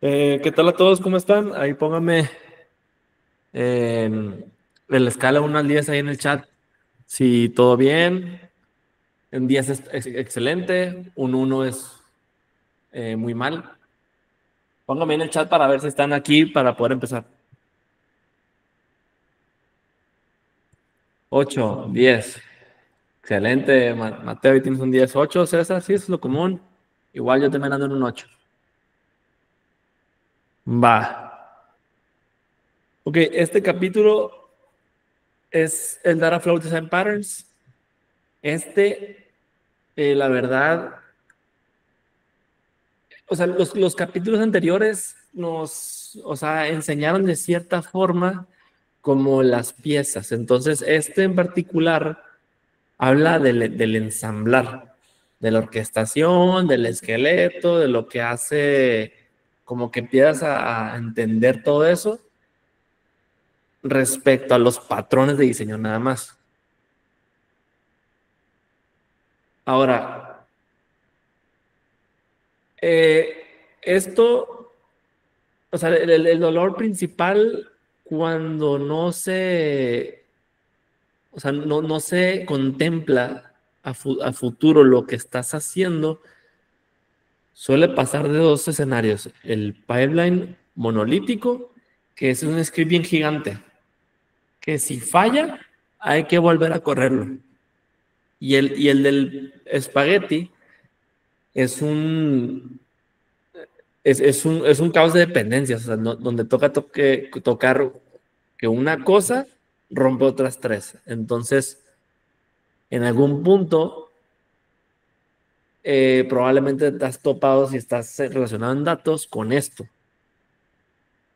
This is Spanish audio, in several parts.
¿Qué tal a todos? ¿Cómo están? Ahí pónganme en la escala 1 al 10 ahí en el chat. Si todo bien, en 10 es excelente, un 1 es muy mal. Pónganme en el chat para ver si están aquí para poder empezar. 8, 10. Excelente, Mateo, y tienes un 10. 8, César, sí, eso es lo común. Igual yo también ando en un 8. Va. Ok, este capítulo es el Data Flow Design Patterns. La verdad, o sea, los capítulos anteriores o sea, enseñaron de cierta forma como las piezas. Entonces, este en particular habla del ensamblar, de la orquestación, del esqueleto, de lo que hace, como que empiezas a entender todo eso respecto a los patrones de diseño nada más. Ahora, esto, o sea, el dolor principal cuando o sea, no se contempla a futuro lo que estás haciendo, suele pasar de dos escenarios. El pipeline monolítico, que es un script bien gigante, que si falla, hay que volver a correrlo. Y el del espagueti es un caos de dependencias, o sea, donde tocar que una cosa rompe otras tres. Entonces, en algún punto, probablemente te has topado si estás relacionado en datos con esto.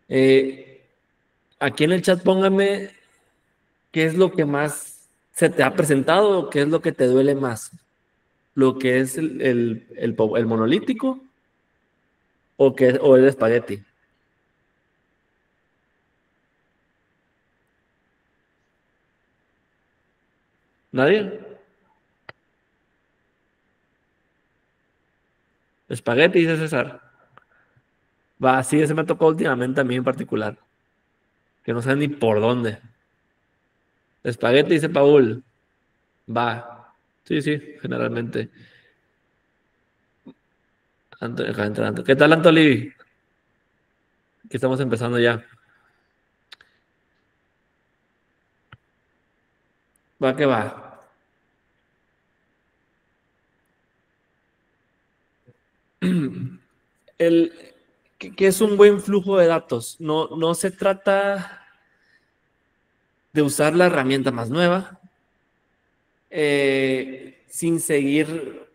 Aquí en el chat póngame qué es lo que más se te ha presentado o qué es lo que te duele más. Lo que es el monolítico o el espagueti. ¿Nadie? Espagueti, dice César. Va, sí, ese me tocó últimamente a mí en particular. Que no sé ni por dónde. Espagueti, dice Paul. Va. Sí, sí, generalmente. ¿Qué tal, Antoli? Que estamos empezando ya. Va que va. El, ¿qué es un buen flujo de datos? No se trata de usar la herramienta más nueva sin seguir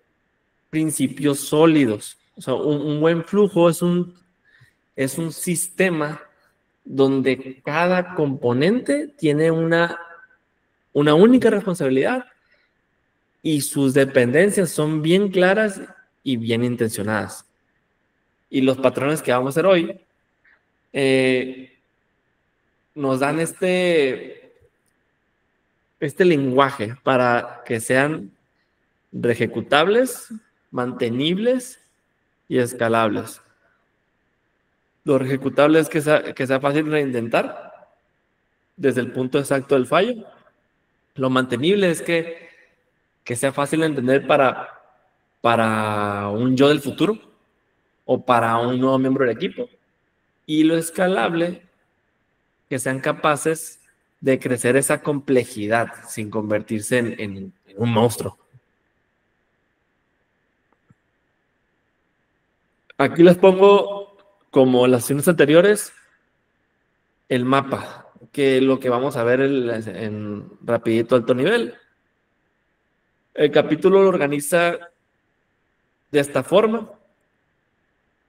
principios sólidos. O sea, un buen flujo es un sistema donde cada componente tiene una única responsabilidad y sus dependencias son bien claras y bien intencionadas. Y los patrones que vamos a hacer hoy nos dan este lenguaje para que sean reejecutables, mantenibles y escalables. Lo reejecutable es que sea fácil de reintentar desde el punto exacto del fallo. Lo mantenible es que sea fácil de entender para un yo del futuro o para un nuevo miembro del equipo. Y lo escalable, que sean capaces de crecer esa complejidad sin convertirse en un monstruo. Aquí les pongo, como las sesiones anteriores, el mapa, que es lo que vamos a ver en rapidito alto nivel. El capítulo lo organiza de esta forma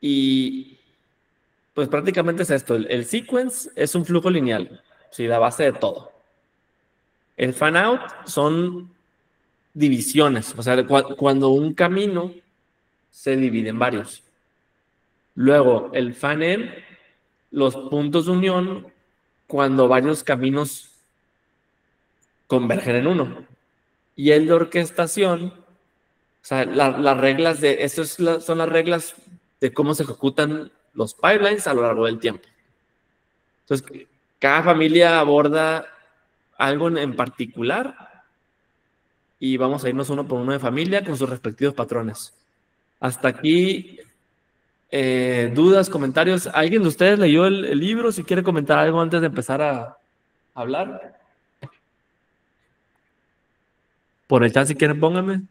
y pues prácticamente es esto. El sequence es un flujo lineal, sí, la base de todo. El fan out son divisiones, o sea, cuando un camino se divide en varios. Luego, el fan in, los puntos de unión cuando varios caminos convergen en uno. Y el de orquestación, o sea, las reglas son las reglas de cómo se ejecutan los pipelines a lo largo del tiempo. Entonces, cada familia aborda algo en particular y vamos a irnos uno por uno de familia con sus respectivos patrones. Hasta aquí, dudas, comentarios. ¿Alguien de ustedes leyó el libro? Si quiere comentar algo antes de empezar a hablar. Por el chat, si quieren, pónganme.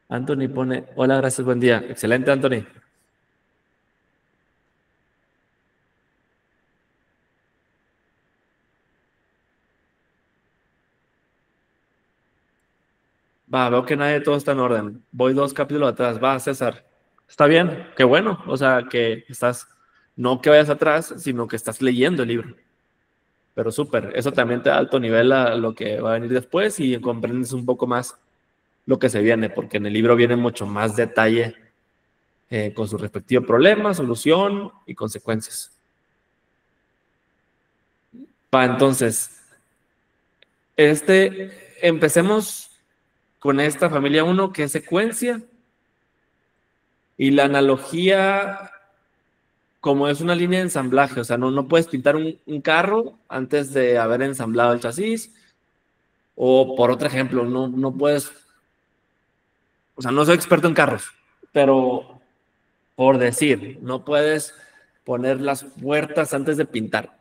Anthony pone, hola, gracias, buen día. Excelente, Anthony. Va, veo que nadie, todo está en orden. Voy 2 capítulos atrás. Va, César. Está bien, qué bueno. O sea, que estás, no que vayas atrás, sino que estás leyendo el libro. Pero súper, eso también te da alto nivel a lo que va a venir después y comprendes un poco más lo que se viene, porque en el libro viene mucho más detalle con su respectivo problema, solución y consecuencias. Va, entonces, empecemos con esta familia 1 que es secuencia y la analogía como es una línea de ensamblaje, o sea, no puedes pintar un carro antes de haber ensamblado el chasis, o por otro ejemplo, no puedes, o sea, no soy experto en carros, pero por decir, no puedes poner las puertas antes de pintar.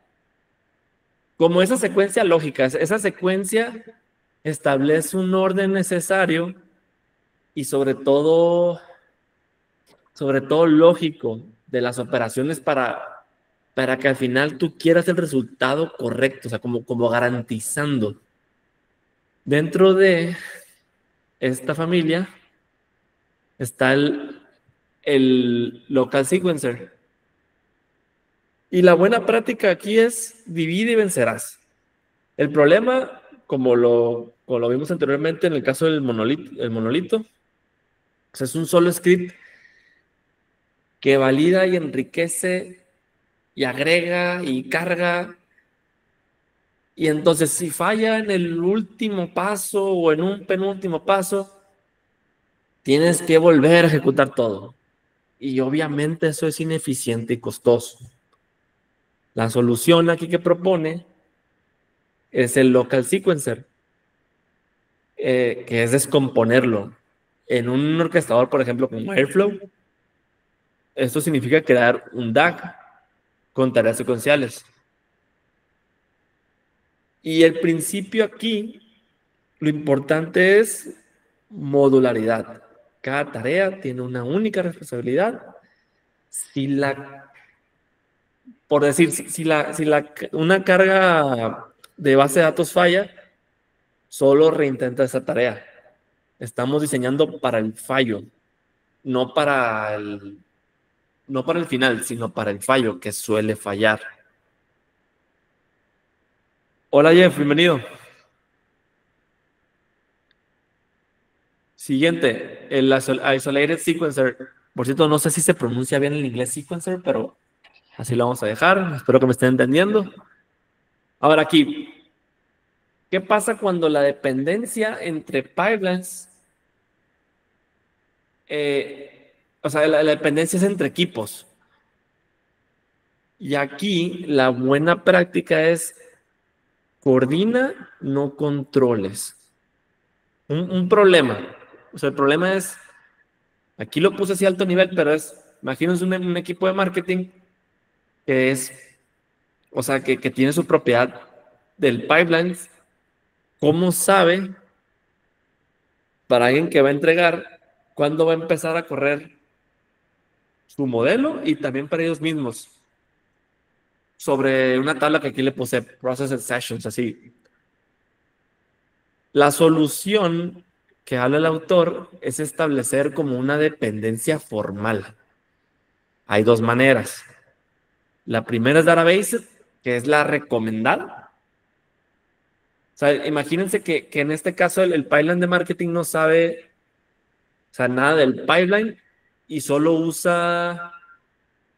Como esa secuencia lógica, esa secuencia establece un orden necesario y sobre todo lógico de las operaciones para que al final tú quieras el resultado correcto, o sea, como garantizando. Dentro de esta familia está el local sequencer. Y la buena práctica aquí es divide y vencerás. El problema, como lo vimos anteriormente en el caso del monolito, pues es un solo script que valida y enriquece y agrega y carga. Y entonces si falla en el último paso o en un penúltimo paso, tienes que volver a ejecutar todo. Y obviamente eso es ineficiente y costoso. La solución aquí que propone es el local sequencer, que es descomponerlo. En un orquestador, por ejemplo, como Airflow, esto significa crear un DAG con tareas secuenciales. Y el principio aquí, lo importante es modularidad. Cada tarea tiene una única responsabilidad. Por decir, si una carga de base de datos falla, solo reintenta esa tarea. Estamos diseñando para el fallo, no para el final, sino para el fallo que suele fallar. Hola Jeff, bienvenido. Siguiente, el isolated sequencer. Por cierto, no sé si se pronuncia bien en inglés sequencer, pero así lo vamos a dejar. Espero que me estén entendiendo. Ahora aquí, ¿qué pasa cuando la dependencia entre pipelines, o sea, la dependencia es entre equipos? Y aquí la buena práctica es coordina, no controles. Un problema. O sea, el problema es, aquí lo puse así a alto nivel, pero imagínense un equipo de marketing que es, o sea, que tiene su propiedad del pipeline. ¿Cómo sabe para alguien que va a entregar cuándo va a empezar a correr su modelo y también para ellos mismos? Sobre una tabla que aquí le puse, Processed Sessions, así. La solución que habla el autor es establecer como una dependencia formal. Hay 2 maneras. La primera es database, que es la recomendada. O sea, imagínense que en este caso el pipeline de marketing no sabe, o sea, nada del pipeline y solo usa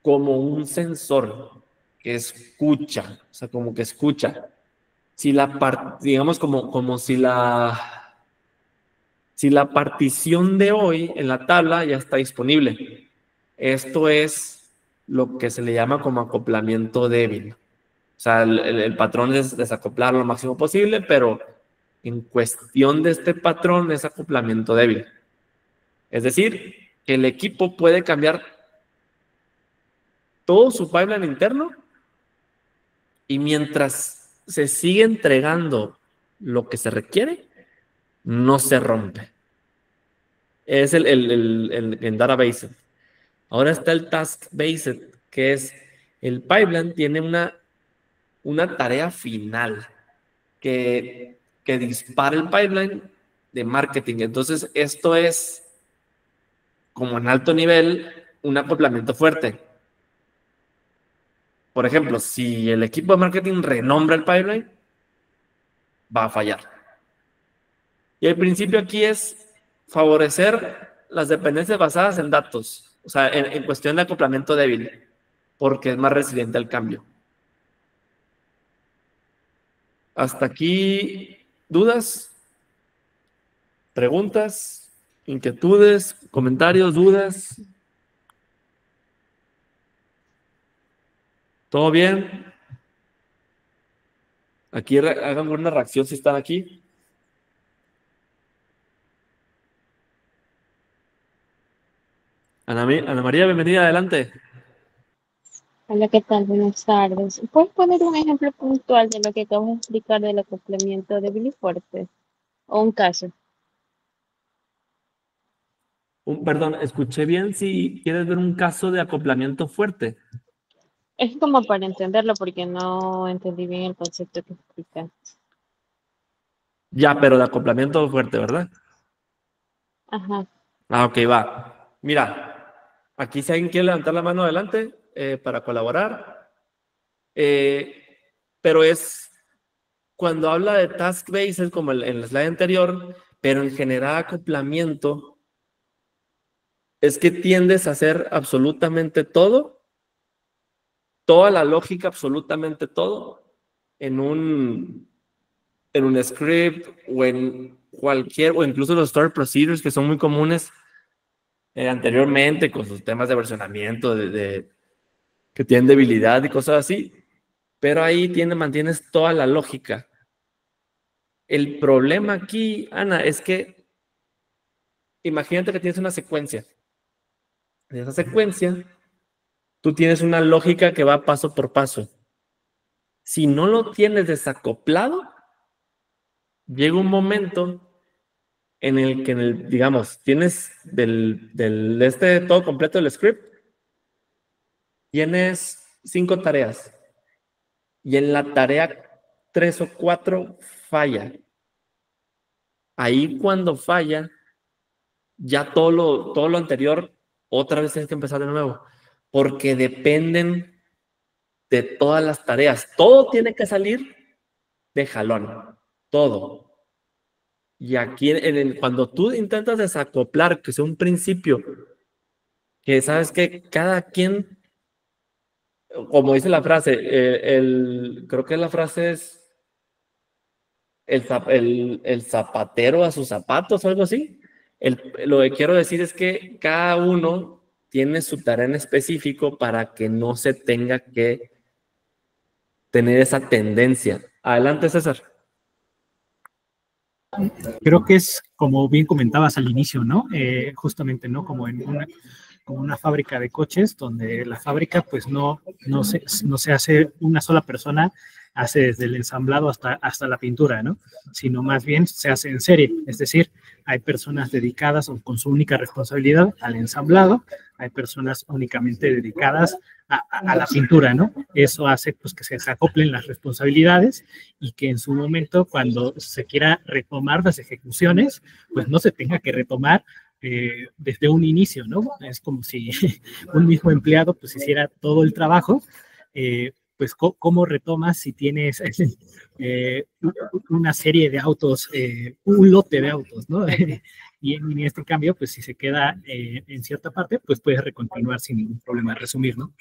como un sensor que escucha, o sea, como que escucha. Si digamos como si la partición de hoy en la tabla ya está disponible. Esto es lo que se le llama como acoplamiento débil. O sea, el patrón es desacoplar lo máximo posible, pero en cuestión de este patrón es acoplamiento débil. Es decir, que el equipo puede cambiar todo su pipeline interno y mientras se sigue entregando lo que se requiere, no se rompe. Es el database. Ahora está el task-based, que es el pipeline tiene una tarea final que dispara el pipeline de marketing. Entonces, esto es, como en alto nivel, un acoplamiento fuerte. Por ejemplo, si el equipo de marketing renombra el pipeline, va a fallar. Y el principio aquí es favorecer las dependencias basadas en datos, o sea, en cuestión de acoplamiento débil, porque es más resiliente al cambio. Hasta aquí, ¿dudas? ¿Preguntas? ¿Inquietudes? ¿Comentarios? ¿Dudas? ¿Todo bien? Aquí hagan una reacción si están aquí. Ana María, bienvenida, adelante. Hola, ¿qué tal? Buenas tardes. ¿Puedes poner un ejemplo puntual de lo que acabas de explicar del acoplamiento débil y fuerte? O un caso. Perdón, escuché bien si quieres ver un caso de acoplamiento fuerte. Es como para entenderlo porque no entendí bien el concepto que explica. Ya, pero de acoplamiento fuerte, ¿verdad? Ajá. Ah, ok, va. Mira, aquí si alguien quiere levantar la mano adelante para colaborar, eh, pero es cuando habla de task based, como en el slide anterior, pero en general acoplamiento, es que tiendes a hacer absolutamente todo, toda la lógica, absolutamente todo, en un script o en cualquier, o incluso los stored procedures que son muy comunes anteriormente con sus temas de versionamiento, que tienen debilidad y cosas así, pero ahí mantienes toda la lógica. El problema aquí, Ana, es que imagínate que tienes una secuencia. En esa secuencia, tú tienes una lógica que va paso por paso. Si no lo tienes desacoplado, llega un momento en el que, digamos, tienes todo completo del script, tienes 5 tareas y en la tarea 3 o 4 falla. Ahí cuando falla, ya todo lo anterior, otra vez tienes que empezar de nuevo, porque dependen de todas las tareas. Todo tiene que salir de jalón, todo. Y aquí, cuando tú intentas desacoplar, que sea un principio, que sabes que cada quien, como dice la frase, creo que la frase es el zapatero a sus zapatos o algo así. Lo que quiero decir es que cada uno tiene su tarea en específico para que no se tenga que tener esa tendencia. Adelante, César. Creo que es como bien comentabas al inicio, ¿no? Justamente, ¿no? Como una fábrica de coches, donde la fábrica pues no se hace una sola persona, hace desde el ensamblado hasta la pintura, ¿no? Sino más bien se hace en serie, es decir, hay personas dedicadas o con su única responsabilidad al ensamblado, hay personas únicamente dedicadas a la pintura, ¿no? Eso hace pues que se acoplen las responsabilidades y que en su momento, cuando se quiera retomar las ejecuciones, pues no se tenga que retomar desde un inicio, ¿no? Es como si un mismo empleado pues hiciera todo el trabajo, pues ¿cómo retomas si tienes una serie de autos, un lote de autos, ¿no? Y en este cambio, pues si se queda en cierta parte, pues puedes recontinuar sin ningún problema, resumir, ¿no?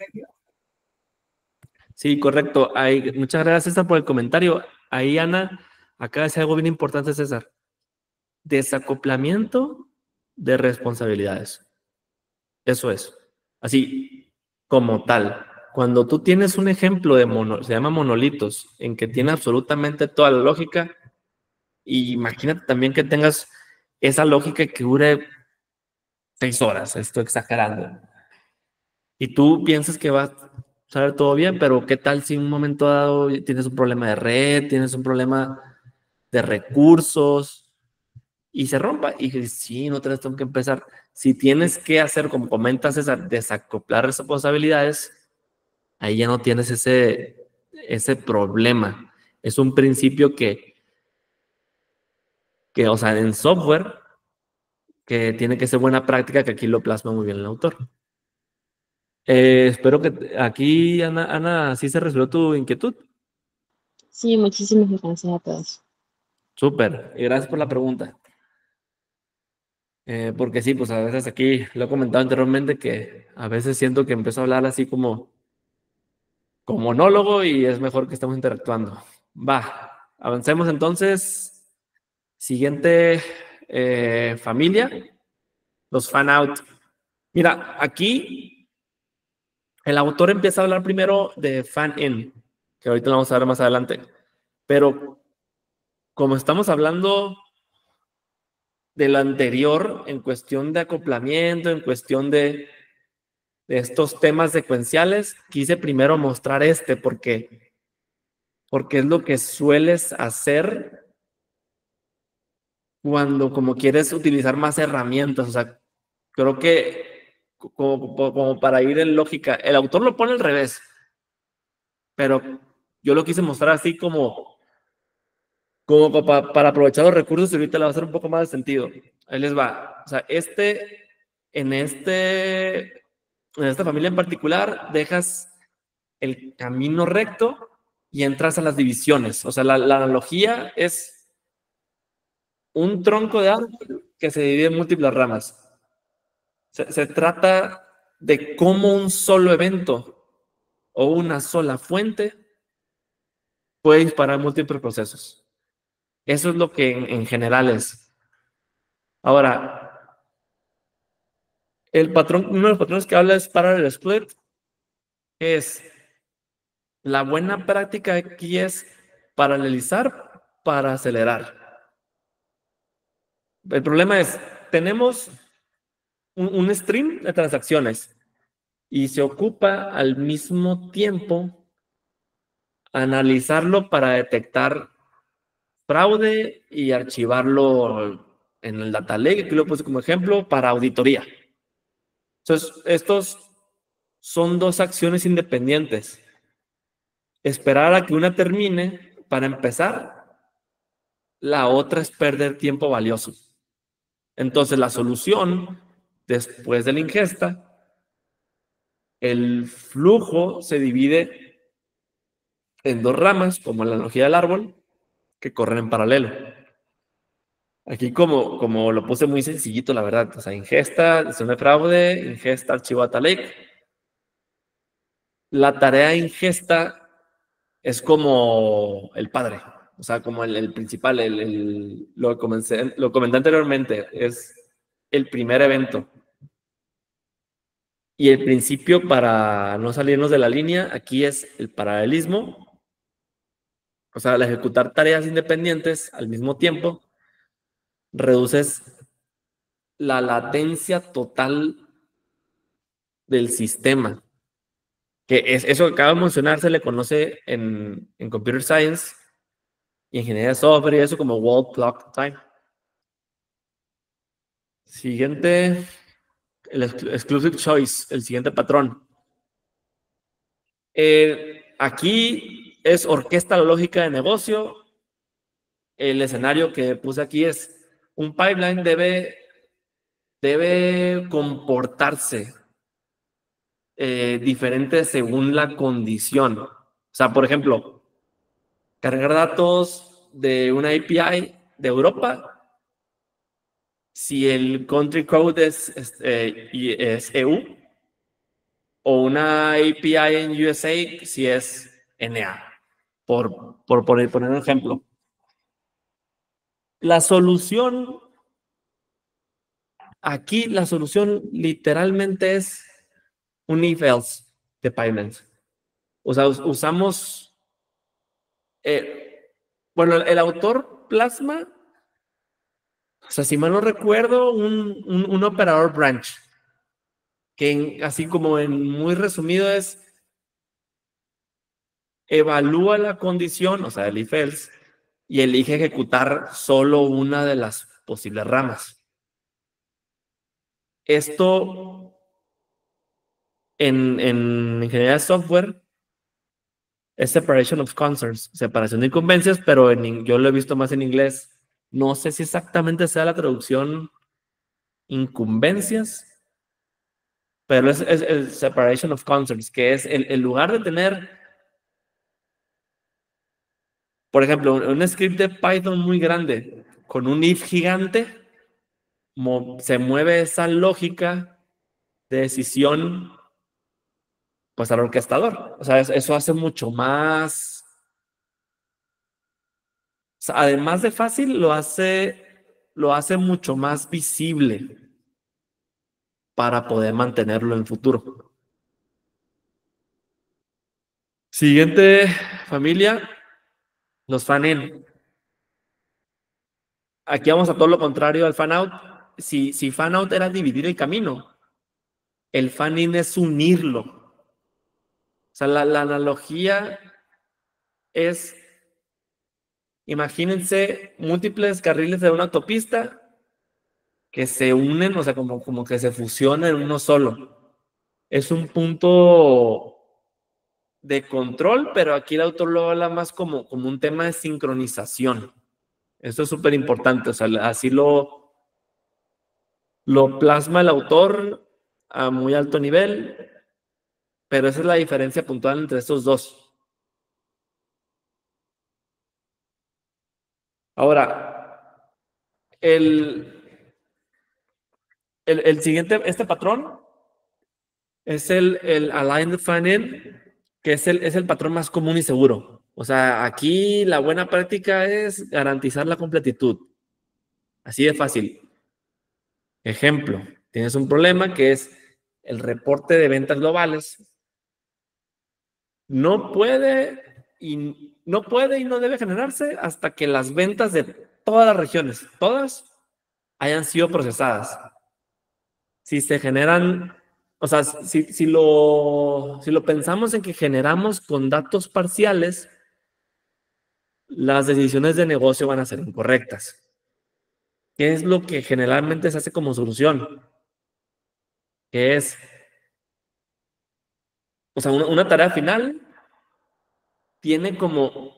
Sí, correcto. Muchas gracias, César, por el comentario. Ahí, Ana, acá es algo bien importante, César. Desacoplamiento de responsabilidades. Eso es. Así, como tal. Cuando tú tienes un ejemplo de se llama monolitos, en que tiene absolutamente toda la lógica, y imagínate también que tengas esa lógica que dure 6 horas, estoy exagerando. Y tú piensas que va a salir todo bien, pero ¿qué tal si en un momento dado tienes un problema de red, tienes un problema de recursos y se rompa? Y dices, sí, no tenés que empezar. Si tienes que hacer, como comentas, desacoplar responsabilidades, ahí ya no tienes ese problema. Es un principio o sea, en software, que tiene que ser buena práctica, que aquí lo plasma muy bien el autor. Espero que aquí, Ana, ¿sí se resolvió tu inquietud? Sí, muchísimas gracias a todos. Súper, y gracias por la pregunta. Porque sí, pues a veces aquí lo he comentado anteriormente que a veces siento que empiezo a hablar así como monólogo y es mejor que estemos interactuando. Va, avancemos entonces. Siguiente familia, los fan out. Mira, aquí el autor empieza a hablar primero de fan in, que ahorita lo vamos a ver más adelante. Pero como estamos hablando de lo anterior en cuestión de acoplamiento, en cuestión de estos temas secuenciales, quise primero mostrar porque es lo que sueles hacer cuando como quieres utilizar más herramientas. O sea, creo que como para ir en lógica, el autor lo pone al revés, pero yo lo quise mostrar así como para aprovechar los recursos y ahorita le va a hacer un poco más de sentido. Ahí les va. O sea, en esta familia en particular, dejas el camino recto y entras a las divisiones. O sea, la analogía es un tronco de árbol que se divide en múltiples ramas. Se trata de cómo un solo evento o una sola fuente puede disparar múltiples procesos. Eso es lo que en general es. Ahora, uno de los patrones que habla es parallel split, es la buena práctica aquí es paralelizar para acelerar. El problema es, tenemos un stream de transacciones y se ocupa al mismo tiempo analizarlo para detectar fraude y archivarlo en el data lake, que lo puse como ejemplo, para auditoría. Entonces, estos son dos acciones independientes. Esperar a que una termine para empezar, la otra es perder tiempo valioso. Entonces, la solución, después de la ingesta, el flujo se divide en dos ramas, como en la analogía del árbol, que corren en paralelo. Aquí como lo puse muy sencillito, la verdad. O sea, ingesta, decisión de fraude, ingesta, archivo data lake. La tarea ingesta es como el padre, o sea, como el principal, lo comenté anteriormente, es el primer evento. Y el principio, para no salirnos de la línea, aquí es el paralelismo, o sea, al ejecutar tareas independientes al mismo tiempo, reduces la latencia total del sistema, que es eso que acabo de mencionar, se le conoce en Computer Science y ingeniería de software y eso como wall clock time. Siguiente, el exclusive choice, el siguiente patrón. Aquí es orquesta la lógica de negocio. El escenario que puse aquí es un pipeline debe comportarse diferente según la condición. O sea, por ejemplo, cargar datos de una API de Europa, si el country code es EU, o una API en USA, si es NA, por poner un ejemplo. La solución, aquí la solución literalmente es un if else. de pipelines. O sea, usamos, bueno, el autor plasma, o sea, si mal no recuerdo, un operador branch, que así como en muy resumido es, evalúa la condición, o sea, el if else, y elige ejecutar solo una de las posibles ramas. Esto en ingeniería de software es separation of concerns, separación de incumbencias, pero yo lo he visto más en inglés. No sé si exactamente sea la traducción incumbencias, pero es el separation of concerns, que es el lugar de tener, por ejemplo, un script de Python muy grande con un if gigante, se mueve esa lógica de decisión pues al orquestador. O sea, eso hace mucho más, o sea, además de fácil, lo hace mucho más visible para poder mantenerlo en el futuro. Siguiente familia, los fan-in. Aquí vamos a todo lo contrario al fan-out. Si fan-out era dividir el camino, el fan-in es unirlo. O sea, la analogía es, imagínense múltiples carriles de una autopista que se unen, o sea, como que se fusionan en uno solo. Es un punto de control, pero aquí el autor lo habla más como un tema de sincronización. Esto es súper importante, o sea, así lo plasma el autor a muy alto nivel, pero esa es la diferencia puntual entre estos dos. Ahora, el siguiente, este patrón es el aligned fan-in, que es el patrón más común y seguro. O sea, aquí la buena práctica es garantizar la completitud. Así de fácil. Ejemplo, tienes un problema que es el reporte de ventas globales. No puede y no debe generarse hasta que las ventas de todas las regiones, todas, hayan sido procesadas. Si se generan, o sea, si lo pensamos en que generamos con datos parciales, las decisiones de negocio van a ser incorrectas. ¿Qué es lo que generalmente se hace como solución? Que es, o sea, una tarea final tiene como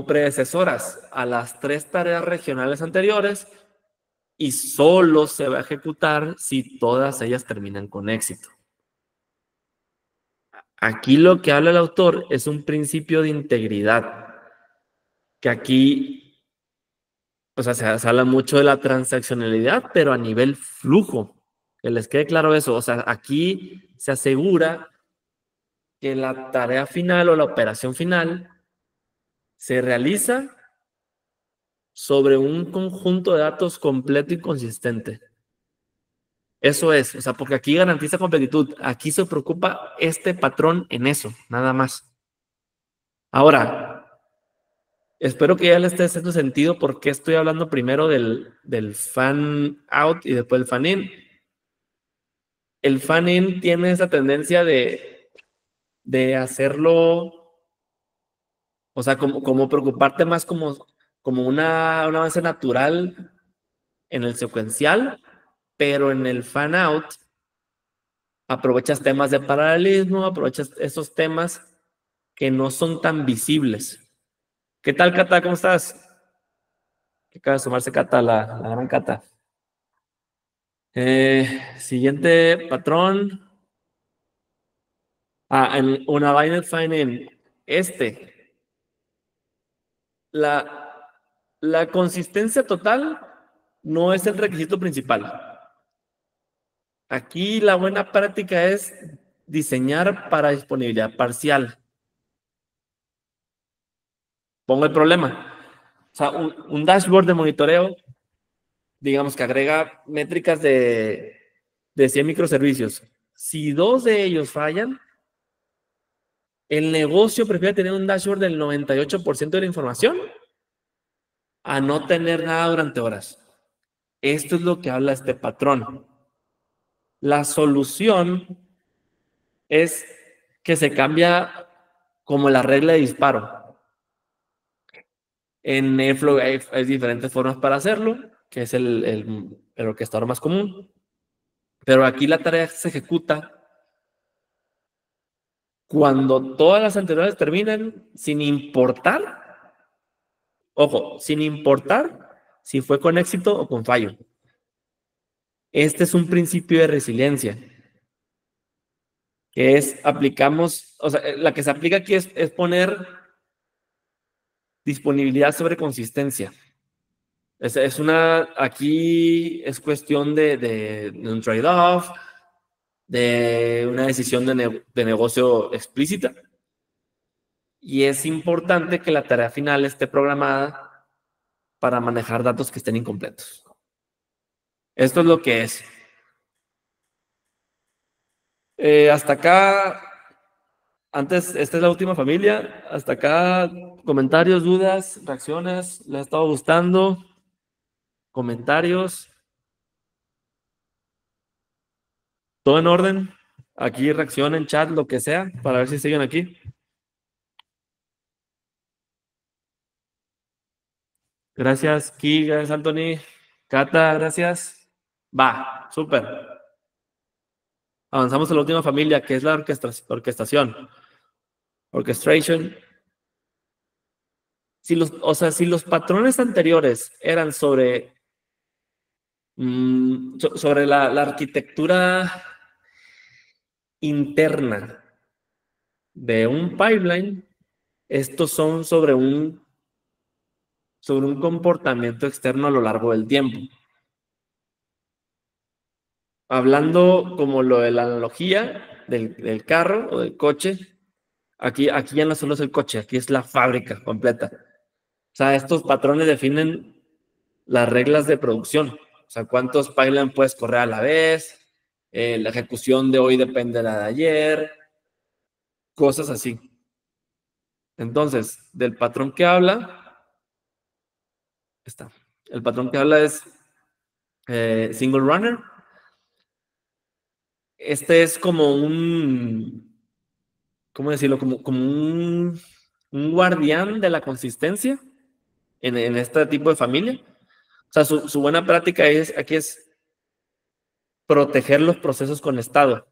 predecesoras a las 3 tareas regionales anteriores, y solo se va a ejecutar si todas ellas terminan con éxito. Aquí lo que habla el autor es un principio de integridad, que aquí, o sea, se habla mucho de la transaccionalidad, pero a nivel flujo, que les quede claro eso. O sea, aquí se asegura que la tarea final o la operación final se realiza sobre un conjunto de datos completo y consistente. Eso es, o sea, porque aquí garantiza completitud. Aquí se preocupa este patrón en eso, nada más. Ahora, espero que ya le esté haciendo sentido por qué estoy hablando primero del fan out y después del fan in. El fan in tiene esa tendencia de hacerlo, o sea, como preocuparte más como un avance natural en el secuencial, pero en el fan out aprovechas temas de paralelismo, aprovechas esos temas que no son tan visibles. ¿Qué tal, Cata? ¿Cómo estás? Que acaba de sumarse Cata, la gran Cata. Siguiente patrón. En una Binary Fine la consistencia total no es el requisito principal. Aquí la buena práctica es diseñar para disponibilidad parcial. Pongo el problema. O sea, un dashboard de monitoreo digamos que agrega métricas de 100 microservicios. Si 2 de ellos fallan, el negocio prefiere tener un dashboard del 98% de la información a no tener nada durante horas. Esto es lo que habla este patrón. La solución es que se cambia como la regla de disparo. En Airflow hay diferentes formas para hacerlo, que es el orquestador más común. Pero aquí la tarea se ejecuta cuando todas las anteriores terminan, sin importar, ojo, sin importar si fue con éxito o con fallo. Este es un principio de resiliencia, que es, aplicamos, o sea, la que se aplica aquí es poner disponibilidad sobre consistencia. Aquí es cuestión de un trade-off, de una decisión de negocio explícita. Y es importante que la tarea final esté programada para manejar datos que estén incompletos. Esto es lo que es. Hasta acá, antes, esta es la última familia. Hasta acá, comentarios, dudas, reacciones. ¿Les ha estado gustando? Comentarios. ¿Todo en orden? Aquí reaccionen, chat, lo que sea, para ver si siguen aquí. Gracias, Ki, gracias, Anthony. Cata, gracias. Va, súper. Avanzamos a la última familia, que es la orquestación. Orchestration. Si los patrones anteriores eran sobre la arquitectura interna de un pipeline, estos son sobre un comportamiento externo a lo largo del tiempo. Hablando como lo de la analogía del carro o del coche, aquí ya no solo es el coche, aquí es la fábrica completa. O sea, estos patrones definen las reglas de producción. O sea, cuántos pipelines puedes correr a la vez, la ejecución de hoy depende de la de ayer, cosas así. Entonces, del patrón que habla, el patrón que habla es single runner. Este es como ¿cómo decirlo? Como un guardián de la consistencia en este tipo de familia. O sea, su buena práctica aquí es proteger los procesos con estado.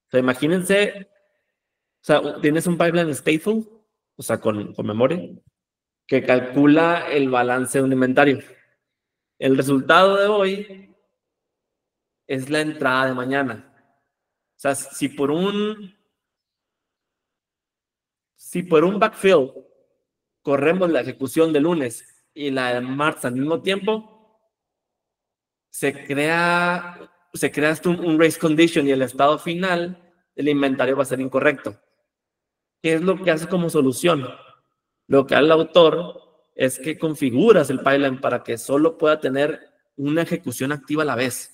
O sea, imagínense, o sea, tienes un pipeline stateful, o sea, con memoria, que calcula el balance de un inventario. El resultado de hoy es la entrada de mañana. O sea, si por un backfill corremos la ejecución de lunes y la de martes al mismo tiempo, se crea hasta un race condition y el estado final del inventario va a ser incorrecto. ¿Qué es lo que hace como solución? Lo que hace el autor es que configuras el pipeline para que solo pueda tener una ejecución activa a la vez.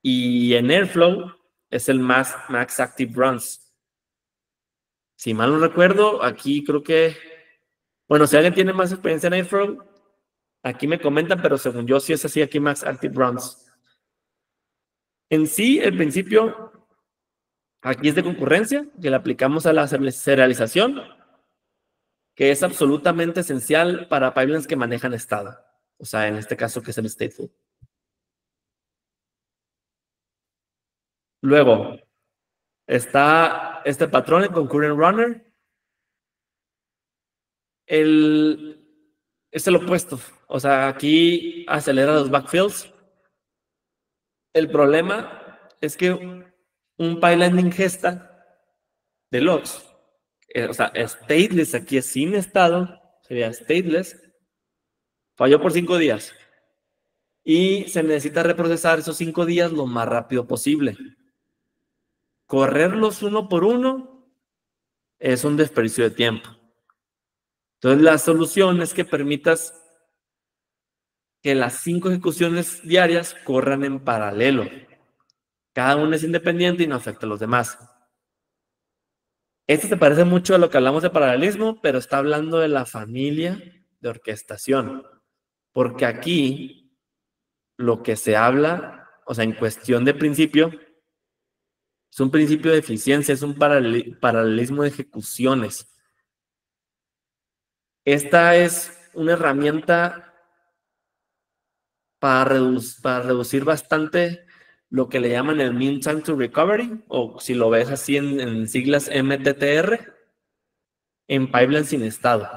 Y en Airflow es el Max Active Runs. Si mal no recuerdo, aquí creo que, bueno, si alguien tiene más experiencia en Airflow, aquí me comentan, pero según yo sí es así, aquí Max Active Runs. En sí, el principio, aquí es de concurrencia, que le aplicamos a la serialización, que es absolutamente esencial para pipelines que manejan estado. O sea, en este caso, que es el stateful. Luego, está este patrón, el concurrent runner. Es el opuesto. O sea, aquí acelera los backfills. El problema es que un pipeline de ingesta de logs, o sea, stateless aquí es sin estado, sería stateless, falló por 5 días. Y se necesita reprocesar esos 5 días lo más rápido posible. Correrlos uno por uno es un desperdicio de tiempo. Entonces, la solución es que permitas que las 5 ejecuciones diarias corran en paralelo. Cada una es independiente y no afecta a los demás. Esto se parece mucho a lo que hablamos de paralelismo, pero está hablando de la familia de orquestación. Porque aquí lo que se habla, o sea, en cuestión de principio, es un principio de eficiencia, es un paralelismo de ejecuciones. Esta es una herramienta para reducir bastante lo que le llaman el Mean Time to Recovery, o si lo ves así en siglas MTTR, en pipeline sin estado.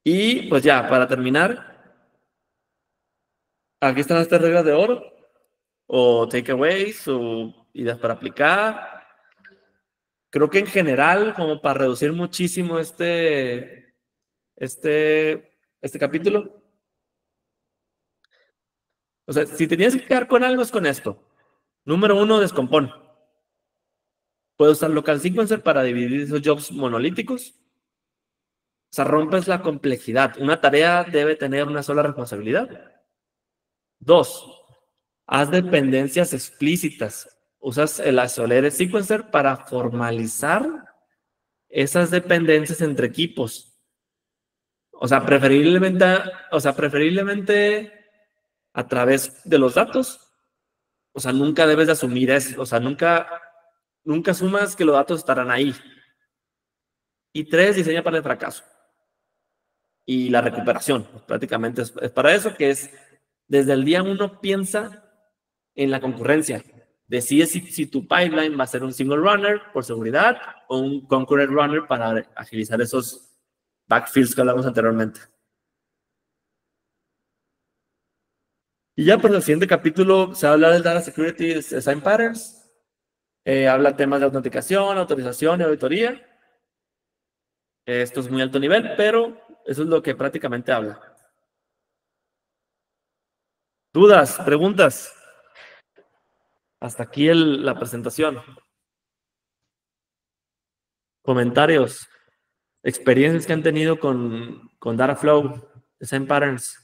Y pues ya, para terminar, aquí están estas reglas de oro, o takeaways, o ideas para aplicar. Creo que en general, como para reducir muchísimo este capítulo, o sea, si te tienes que quedar con algo es con esto. Número 1, descompón. Puedes usar local sequencer para dividir esos jobs monolíticos. O sea, rompes la complejidad. Una tarea debe tener una sola responsabilidad. 2, haz dependencias explícitas. Usas el Isolated Sequencer para formalizar esas dependencias entre equipos. O sea, preferiblemente a través de los datos. O sea, nunca debes de asumir eso. O sea, nunca asumas que los datos estarán ahí. Y 3, diseña para el fracaso. Y la recuperación. Prácticamente es para eso, que es desde el día 1 piensa en la concurrencia. Decide si tu pipeline va a ser un single runner por seguridad o un concurrent runner para agilizar esos backfills que hablamos anteriormente. Y ya, pues el siguiente capítulo se va a hablar del Data Security Design Patterns. Habla temas de autenticación, autorización y auditoría. Esto es muy alto nivel, pero eso es lo que prácticamente habla. ¿Dudas? ¿Preguntas? Hasta aquí la presentación. Comentarios. Experiencias que han tenido con Dataflow, Design Patterns.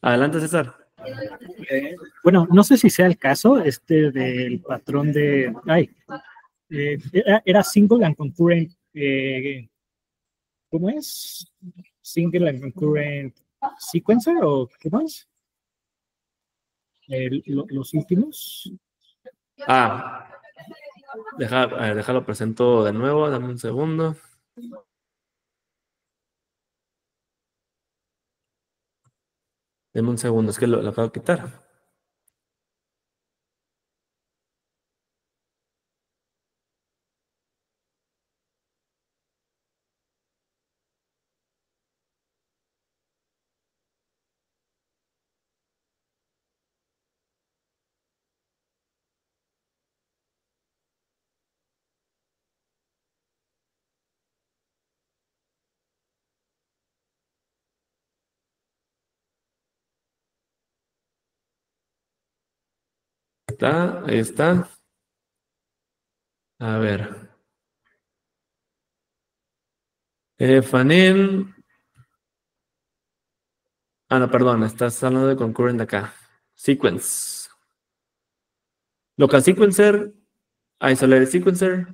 Adelante, César. Bueno, no sé si sea el caso del patrón de... era single and concurrent... ¿cómo es? Single and concurrent sequencer o qué más? Los últimos. Déjalo presento de nuevo, dame un segundo. Dame un segundo, es que lo acabo de quitar. Ahí está. A ver. Fanel. No, perdón, estás hablando de concurrent acá. Sequence. Local sequencer, isolated sequencer,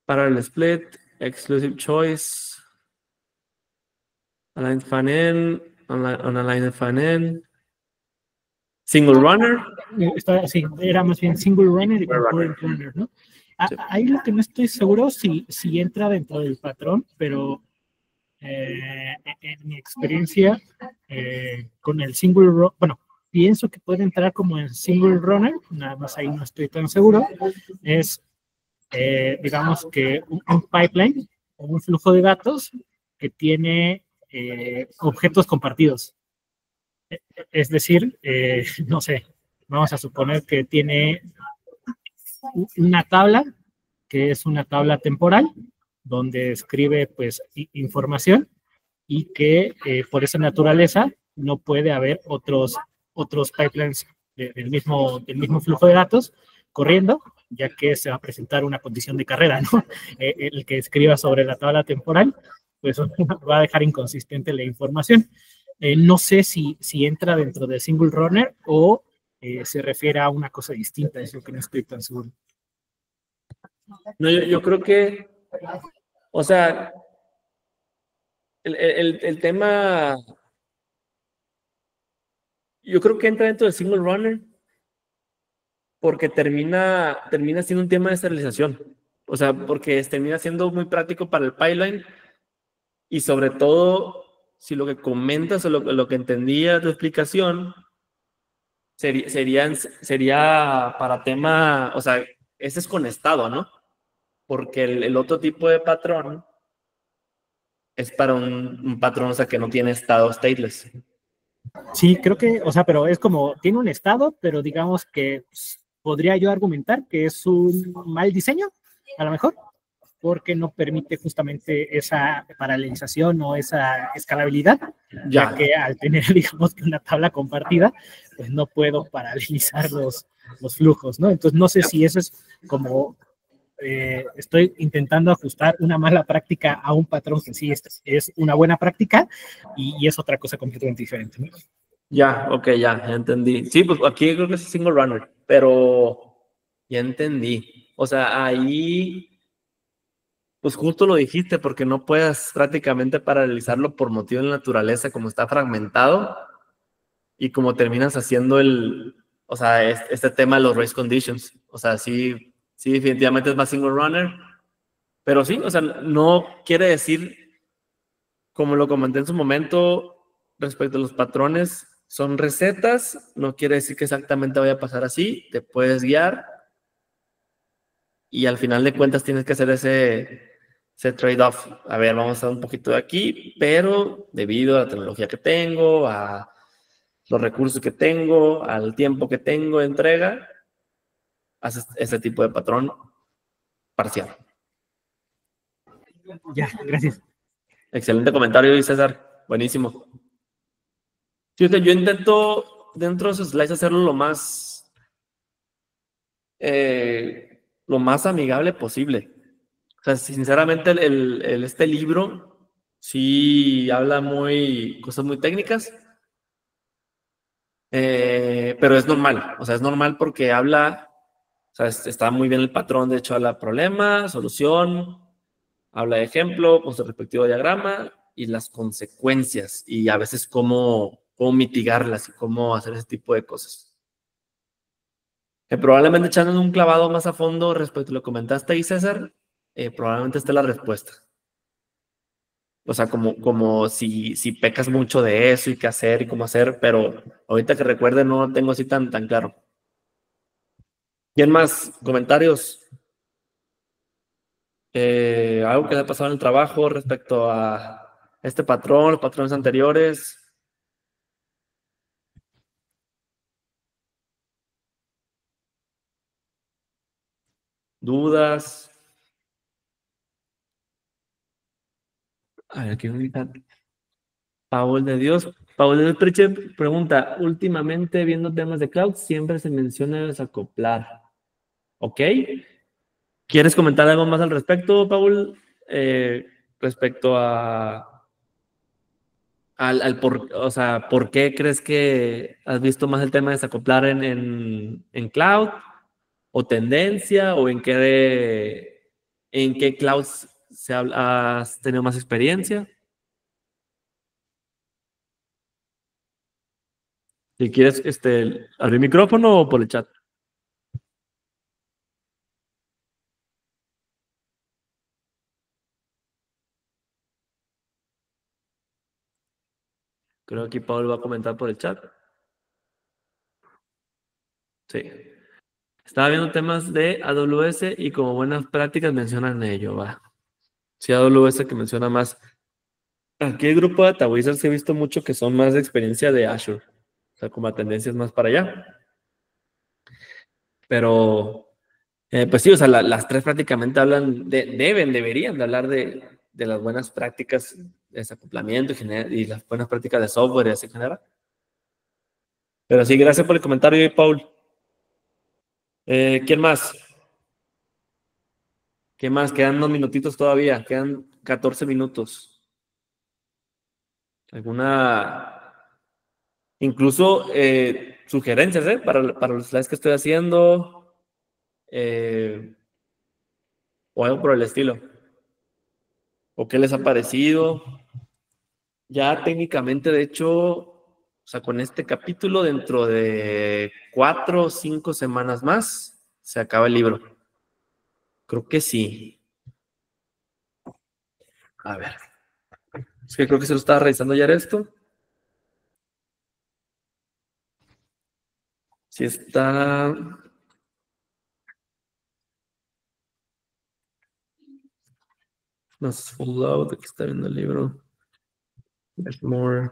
parallel split, exclusive choice, aligned fanel, unaligned fanel, single runner. Sí, era más bien single runner y concurrent runner, ¿no? Sí. Ahí lo que no estoy seguro si entra dentro del patrón, pero en mi experiencia con el single runner, bueno, pienso que puede entrar como en single runner, nada más ahí no estoy tan seguro, es digamos que un pipeline o un flujo de datos que tiene objetos compartidos. Es decir, no sé, vamos a suponer que tiene una tabla, que es una tabla temporal, donde escribe pues información y que por esa naturaleza no puede haber otros pipelines del mismo flujo de datos corriendo, ya que se va a presentar una condición de carrera, ¿no? El que escriba sobre la tabla temporal, pues va a dejar inconsistente la información. No sé si entra dentro del single runner o se refiere a una cosa distinta, es lo que no estoy tan seguro. No, yo creo que, o sea, el tema, yo creo que entra dentro del single runner porque termina siendo un tema de serialización. O sea, porque termina siendo muy práctico para el pipeline y sobre todo, si lo que comentas o lo que entendía de tu explicación sería para tema, o sea, ese es con estado, ¿no? Porque el otro tipo de patrón es para un patrón, o sea, que no tiene estado stateless. Sí, creo que, o sea, pero es como, tiene un estado, pero digamos que podría yo argumentar que es un mal diseño, a lo mejor, porque no permite justamente esa paralelización o esa escalabilidad, ya que al tener, digamos, que una tabla compartida, pues no puedo paralelizar los flujos, ¿no? Entonces, no sé si eso es como, estoy intentando ajustar una mala práctica a un patrón que sí es una buena práctica y es otra cosa completamente diferente, ¿no? Ya, ok, ya entendí. Sí, pues aquí creo que es single runner, pero ya entendí. O sea, ahí, pues justo lo dijiste, porque no puedes prácticamente paralelizarlo por motivo de la naturaleza, como está fragmentado y como terminas haciendo o sea, este tema de los race conditions. O sea, sí, definitivamente es más single runner, pero sí, o sea, no quiere decir, como lo comenté en su momento, respecto a los patrones, son recetas, no quiere decir que exactamente vaya a pasar así, te puedes guiar y al final de cuentas tienes que hacer ese trade-off. A ver, vamos a un poquito de aquí, pero debido a la tecnología que tengo, a los recursos que tengo, al tiempo que tengo de entrega, haces ese tipo de patrón parcial. Ya, gracias. Excelente comentario, César. Buenísimo. Fíjate, yo intento dentro de esos slides hacerlo lo más amigable posible. O sea, sinceramente, este libro sí habla cosas muy técnicas, pero es normal. O sea, es normal porque habla, o sea, está muy bien el patrón, de hecho, habla problema, solución, habla de ejemplo con su respectivo diagrama y las consecuencias y a veces cómo mitigarlas y cómo hacer ese tipo de cosas. Probablemente echando un clavado más a fondo respecto a lo que comentaste ahí, César, probablemente esté la respuesta. O sea, como si pecas mucho de eso y qué hacer y cómo hacer, pero ahorita que recuerde no lo tengo así tan claro. ¿Quién más? ¿Comentarios? ¿Algo que le ha pasado en el trabajo respecto a este patrón, los patrones anteriores? ¿Dudas? A ver, ¿quién grita? Paul de Dios. Paul de Dios pregunta, últimamente viendo temas de cloud siempre se menciona desacoplar. ¿Ok? ¿Quieres comentar algo más al respecto, Paul? Respecto o sea, ¿por qué crees que has visto más el tema de desacoplar en cloud? ¿O tendencia? ¿O en qué clouds has tenido más experiencia? Si quieres, abrir el micrófono o por el chat. Creo que Paul va a comentar por el chat. Sí. Estaba viendo temas de AWS y como buenas prácticas mencionan ello, va. Sí, AWS que menciona más. Aquí el grupo de Data Wizards he visto mucho que son más de experiencia de Azure. O sea, como tendencias más para allá. Pero, pues sí, o sea, las tres prácticamente deberían de hablar de las buenas prácticas de desacoplamiento y las buenas prácticas de software y así en general. Pero sí, gracias por el comentario, Paul. ¿Quién más? ¿Qué más? Quedan unos minutitos todavía. Quedan 14 minutos. ¿Alguna, incluso sugerencias, para los slides que estoy haciendo? O algo por el estilo. ¿O qué les ha parecido? Ya técnicamente, de hecho, o sea, con este capítulo, dentro de 4 o 5 semanas más, se acaba el libro. Creo que sí. A ver. Es que creo que se lo estaba revisando ya esto. Sí está. Más full load, aquí está viendo el libro. There's more.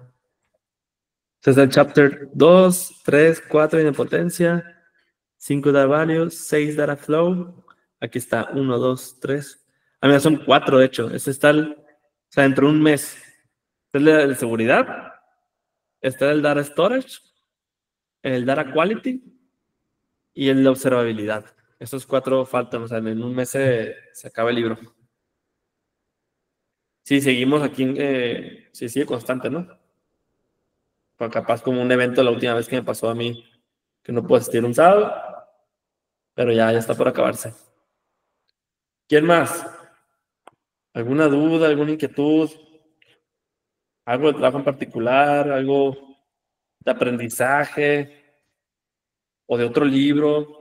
Este es el chapter 2, 3, 4, potencia, 5 data values, 6 data flow. Aquí está 1, 2, 3. A mí son 4, de hecho. Este está o sea, dentro de un mes. Este es el de seguridad. Está el data storage, el data quality y el de observabilidad. Estos 4 faltan, o sea, en un mes se acaba el libro. Sí, seguimos aquí, sí, sigue constante, ¿no? Pues capaz como un evento la última vez que me pasó a mí, que no puedo asistir un sábado, pero ya está por acabarse. ¿Quién más? ¿Alguna duda, alguna inquietud? ¿Algo de trabajo en particular? ¿Algo de aprendizaje? ¿O de otro libro?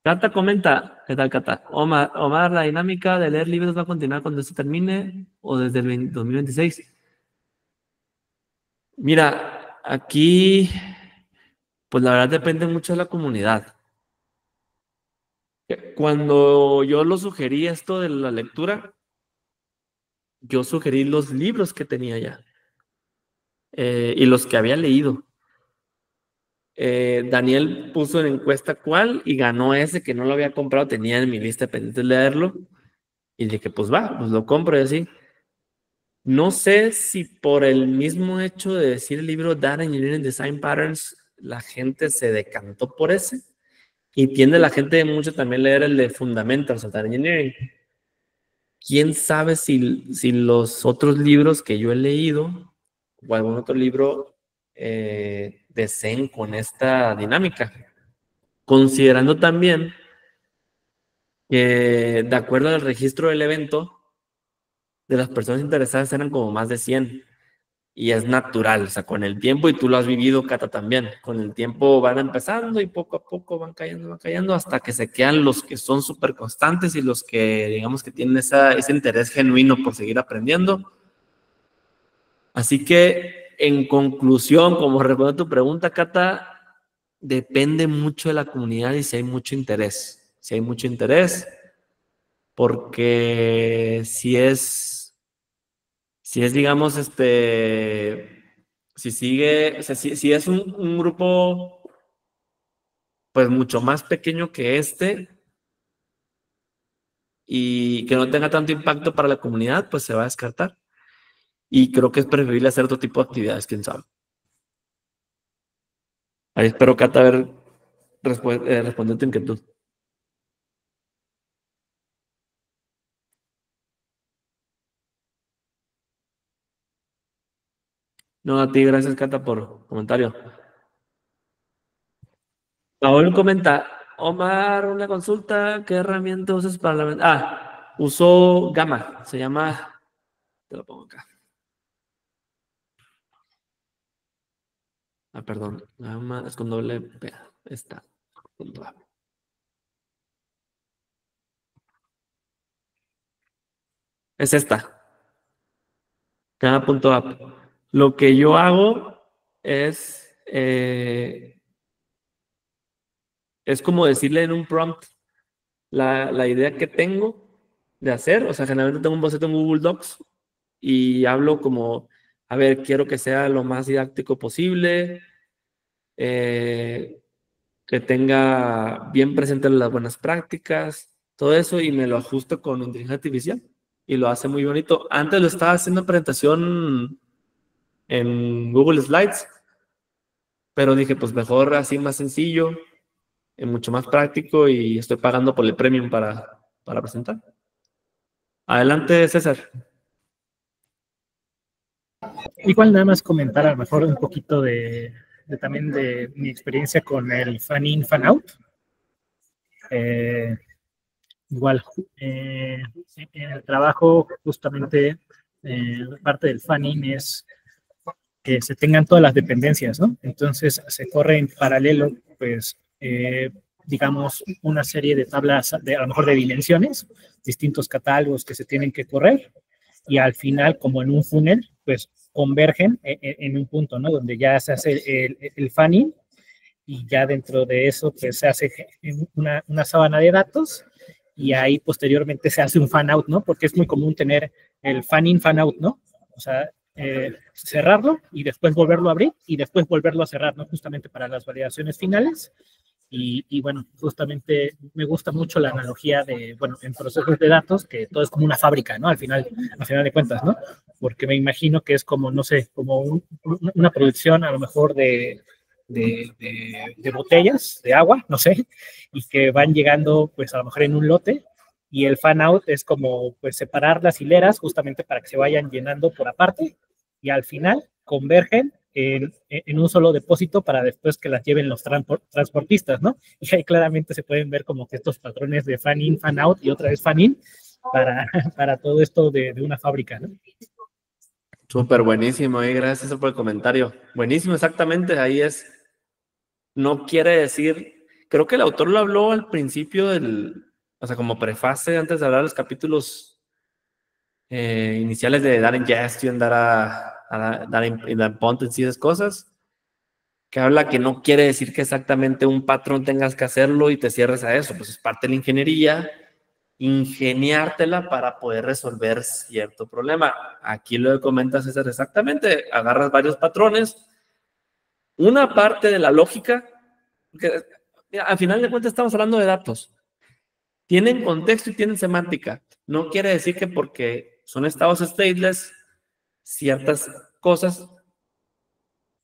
Cata comenta, ¿qué tal, Cata? Omar, ¿la dinámica de leer libros va a continuar cuando se termine o desde el 2026? Mira, aquí, pues la verdad depende mucho de la comunidad. Cuando yo lo sugerí esto de la lectura, yo sugerí los libros que tenía ya y los que había leído. Daniel puso en encuesta cuál y ganó ese que no lo había comprado, tenía en mi lista pendiente de leerlo y dije, pues va, pues lo compro y así. No sé si por el mismo hecho de decir el libro Data Engineering Design Patterns, la gente se decantó por ese y tiende la gente mucho también leer el de Fundamentals of Data Engineering. ¿Quién sabe si los otros libros que yo he leído o algún otro libro deseen con esta dinámica? Considerando también que de acuerdo al registro del evento, de las personas interesadas eran como más de 100 y es natural, o sea, con el tiempo, y tú lo has vivido, Cata, también, con el tiempo van empezando y poco a poco van cayendo hasta que se quedan los que son súper constantes y los que, digamos, que tienen ese interés genuino por seguir aprendiendo. Así que, en conclusión, como respondo a tu pregunta, Cata, depende mucho de la comunidad y si hay mucho interés. Si hay mucho interés, porque si es, digamos, si sigue, o sea, si es un grupo, pues mucho más pequeño que este y que no tenga tanto impacto para la comunidad, pues se va a descartar. Y creo que es preferible hacer otro tipo de actividades, quién sabe. Ahí espero, Cata, haber respondido tu inquietud. No, a ti, gracias, Cata, por comentario. Paul comenta, Omar, una consulta, ¿qué herramienta usas para la... uso Gamma, se llama, te lo pongo acá. Perdón, Gamma es con doble P, está. Es esta, Gamma.app. Lo que yo hago es como decirle en un prompt la idea que tengo de hacer. O sea, generalmente tengo un boceto en Google Docs y hablo como, a ver, quiero que sea lo más didáctico posible, que tenga bien presentes las buenas prácticas, todo eso, y me lo ajusto con inteligencia artificial y lo hace muy bonito. Antes lo estaba haciendo en presentación en Google Slides, pero dije, pues mejor así, más sencillo, mucho más práctico, y estoy pagando por el premium para presentar. Adelante, César. Igual nada más comentar a lo mejor un poquito también de mi experiencia con el fan in, fan out. Igual, en el trabajo justamente parte del fan in es que se tengan todas las dependencias, ¿no? Entonces se corre en paralelo, pues, digamos, una serie de tablas, a lo mejor de dimensiones, distintos catálogos que se tienen que correr, y al final, como en un funnel, pues convergen en un punto, ¿no? Donde ya se hace el fan-in, y ya dentro de eso, pues se hace una sábana de datos, y ahí posteriormente se hace un fan-out, ¿no? Porque es muy común tener el fan-in, fan-out, ¿no? O sea, cerrarlo y después volverlo a abrir y después volverlo a cerrar, ¿no? Justamente para las validaciones finales. Y bueno, justamente me gusta mucho la analogía de, bueno, en procesos de datos, que todo es como una fábrica, ¿no? Al final de cuentas, ¿no? Porque me imagino que es como, no sé, como una producción a lo mejor de botellas de agua, no sé, y que van llegando pues a lo mejor en un lote, y el fan out es como pues separar las hileras justamente para que se vayan llenando por aparte, y al final convergen en un solo depósito para después que las lleven los transportistas, ¿no? Y ahí claramente se pueden ver como que estos patrones de fan in, fan out y otra vez fan in para todo esto de una fábrica, ¿no? Súper buenísimo, gracias por el comentario. Buenísimo, exactamente, ahí es. No quiere decir, creo que el autor lo habló al principio o sea, como preface, antes de hablar de los capítulos iniciales de Data Ingestion, Data Importance y esas cosas, que habla que no quiere decir que exactamente un patrón tengas que hacerlo y te cierres a eso, pues es parte de la ingeniería, ingeniártela para poder resolver cierto problema. Aquí lo que comentas es exactamente, agarras varios patrones, una parte de la lógica, porque al final de cuentas estamos hablando de datos, tienen contexto y tienen semántica. No quiere decir que porque son estados stateless, ciertas cosas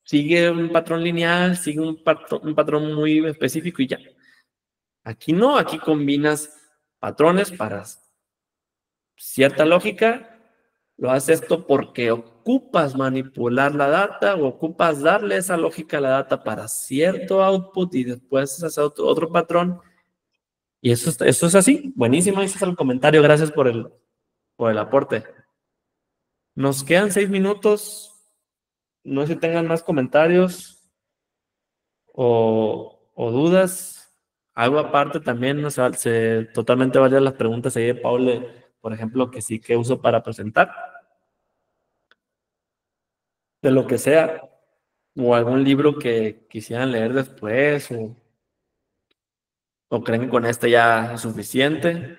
sigue un patrón lineal, sigue un patrón muy específico y ya. Aquí no, aquí combinas patrones para cierta lógica, lo haces esto porque ocupas manipular la data o ocupas darle esa lógica a la data para cierto output y después haces otro patrón. Y eso es así. Buenísimo, ese es el comentario. Gracias por el aporte. Nos quedan 6 minutos. No sé si tengan más comentarios o dudas. Algo aparte también, o sea, totalmente valen las preguntas ahí de Paul, por ejemplo, que sí que uso para presentar. De lo que sea. O algún libro que quisieran leer después, o creen que con este ya es suficiente.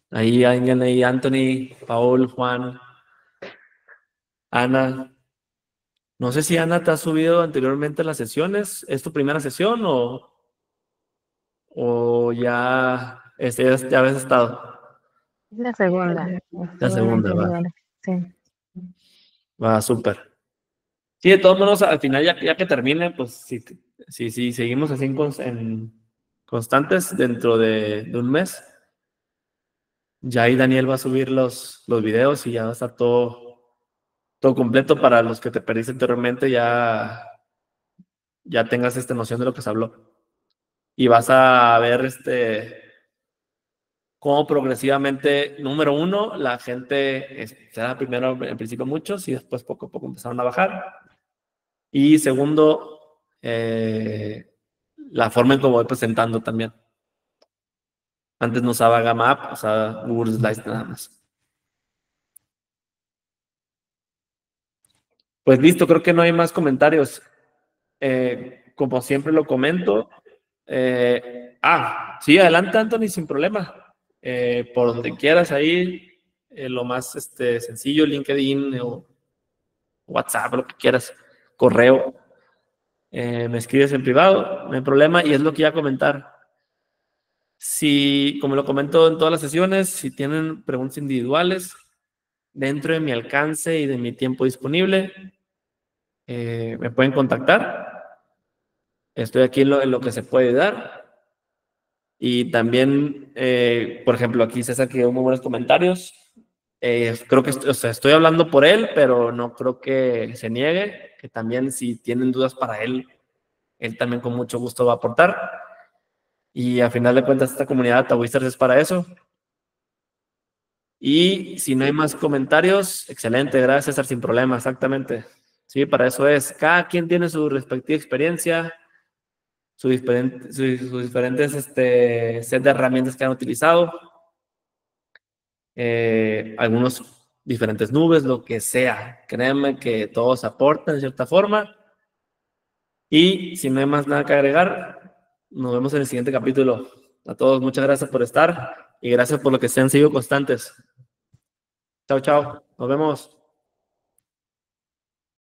Ahí alguien ahí, Anthony, Paul, Juan, Ana. No sé si Ana te ha subido anteriormente las sesiones. ¿Es tu primera sesión o ya, ya habías estado? La segunda. La Estuve en la segunda, va. anterior. Sí. Va, súper. Sí, de todos modos, al final, ya que termine, pues si seguimos así en constantes dentro de un mes, ya ahí Daniel va a subir los videos y ya va a estar todo completo para los que te perdiste anteriormente, ya tengas esta noción de lo que se habló. Y vas a ver cómo progresivamente, número uno, la gente será primero en principio muchos y después poco a poco empezaron a bajar. Y segundo, la forma en cómo voy presentando también. Antes no usaba Gamma App, usaba Google Slides nada más. Pues listo, creo que no hay más comentarios. Como siempre lo comento. Sí, adelante, Anthony, sin problema. Por donde quieras ahí, lo más sencillo, LinkedIn o WhatsApp, lo que quieras. correo. Me escribes en privado, no hay problema, y es lo que iba a comentar. Si, como lo comento en todas las sesiones, si tienen preguntas individuales, dentro de mi alcance y de mi tiempo disponible, me pueden contactar. Estoy aquí en lo que se puede ayudar. Y también, por ejemplo, aquí César que dio muy buenos comentarios. Creo que estoy hablando por él, pero no creo que se niegue, que también si tienen dudas para él también con mucho gusto va a aportar. Y a final de cuentas, esta comunidad Taoisters es para eso. Y si no hay más comentarios, excelente, gracias César, sin problema, exactamente. Sí, para eso es. Cada quien tiene su respectiva experiencia, sus diferentes set de herramientas que han utilizado. Algunos diferentes nubes, lo que sea. Créanme que todos aportan de cierta forma. Y si no hay más nada que agregar, nos vemos en el siguiente capítulo. A todos, muchas gracias por estar y gracias por lo que se han sido constantes. Chao, chao. Nos vemos.